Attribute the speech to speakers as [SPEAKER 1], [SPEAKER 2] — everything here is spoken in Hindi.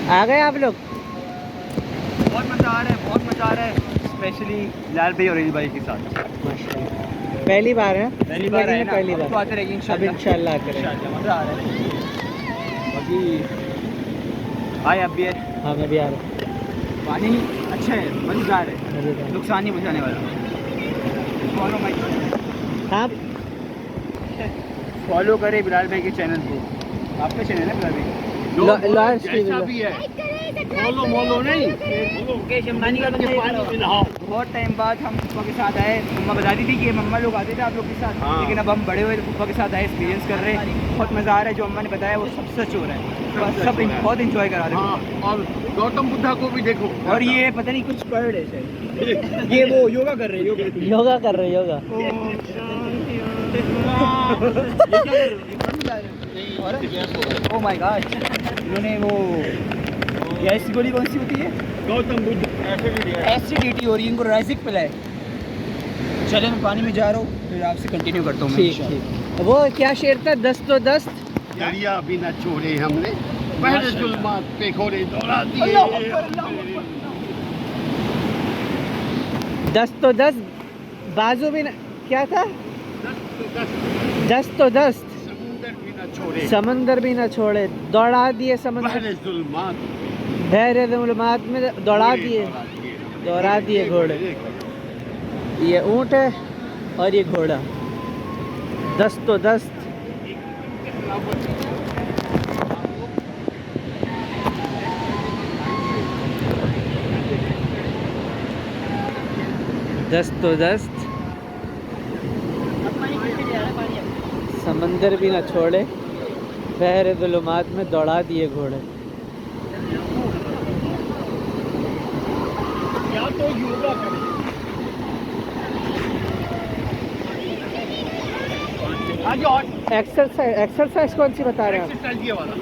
[SPEAKER 1] आ गए आप लोग?
[SPEAKER 2] बहुत मज़ा आ रहा है, बहुत मज़ा आ रहा है, स्पेशली लाल भाई और अली भाई के साथ।
[SPEAKER 1] माशाल्लाह पहली बार है,
[SPEAKER 2] पहली बार है ना,
[SPEAKER 1] पहली
[SPEAKER 2] अब
[SPEAKER 1] बार
[SPEAKER 2] तो आते रहेंगे
[SPEAKER 1] अब
[SPEAKER 2] इंशाल्लाह।
[SPEAKER 1] इंशाल्लाह करें।
[SPEAKER 2] इंशाल्लाह मज़ा आ रहा है। बाकी आए अब भी है,
[SPEAKER 1] हाँ मैं भी आ रहा हूँ।
[SPEAKER 2] पानी अच्छा है, मज़ेदार है,
[SPEAKER 1] मज़ेदार।
[SPEAKER 2] नुकसान नहीं पहुँचाने वाला। फॉलो माई
[SPEAKER 1] आप
[SPEAKER 2] फॉलो करें बिलाल भाई के चैनल को। आपका चैनल है बिलाल भाई?
[SPEAKER 1] लॉन्च
[SPEAKER 3] जैसा भी है मोलो मोलो नहीं
[SPEAKER 2] मुकेश अंबानी का बंदा
[SPEAKER 3] पानी में नहाओ।
[SPEAKER 2] बहुत टाइम बाद हम पप्पा के साथ आए। मम्मा बताती थी कि मम्मा लोग आते थे आप लोग के साथ,
[SPEAKER 3] हाँ।
[SPEAKER 2] लेकिन अब हम बड़े हुए पप्पा के साथ आए, एक्सपीरियंस कर रहे हैं। बहुत मज़ा आ रहा है, जो अम्मा ने बताया वो सब सच हो रहा है। तो
[SPEAKER 3] सब
[SPEAKER 2] सब
[SPEAKER 3] सच हो रहा है।
[SPEAKER 2] बहुत इंजॉय करा रहे
[SPEAKER 3] हाँ,
[SPEAKER 2] हैं।
[SPEAKER 3] और गौतम बुद्धा को भी देखो।
[SPEAKER 2] और ये पता नहीं कुछ पढ़ रहे शायद, ये वो योगा कर रहे हैं,
[SPEAKER 1] योगा कर रहे योगा।
[SPEAKER 2] ओह माय गॉड, इन्होंने वो गैस की गोली कौन सी होती है?
[SPEAKER 3] गौतम बुद्ध
[SPEAKER 2] एसिडिटी हो रही है, इनको राइजिक पिलाए। चले मैं पानी में जा रहा हूँ, फिर आपसे कंटिन्यू करता हूँ मैं
[SPEAKER 1] ठीक
[SPEAKER 2] इंशाल्लाह।
[SPEAKER 1] ठीक। वो क्या शेर था? दस्त तो दस्त।
[SPEAKER 3] दरिया भी न छोड़े हमने, पहले जुल्मात पे घोड़े दौड़ा दिए।
[SPEAKER 2] अल्लाह अकबर, अल्लाह अकबर।
[SPEAKER 1] दस्त तो दस्त, बाजू भी न... क्या था? दस्त तो दस्त,
[SPEAKER 3] समुंदर भी न छोड़े,
[SPEAKER 1] समंदर भी न छोड़े, दौड़ा दिए समंदर,
[SPEAKER 3] पहले जुल्मात
[SPEAKER 1] बहरे ज़ुल्मात में दौड़ा दिए, दौड़ा दिए घोड़े। ये ऊँट है और ये घोड़ा। दस्त तो दस्त। दस्त तो दस्त, समंदर भी न छोड़े, बहरे ज़ुल्मात में दौड़ा दिए घोड़े।
[SPEAKER 3] या तो योगा करें। आज और
[SPEAKER 1] एक्सरसाइज कौन सी बता रहे हैं आप?
[SPEAKER 3] एक्सरसाइज ये वाला।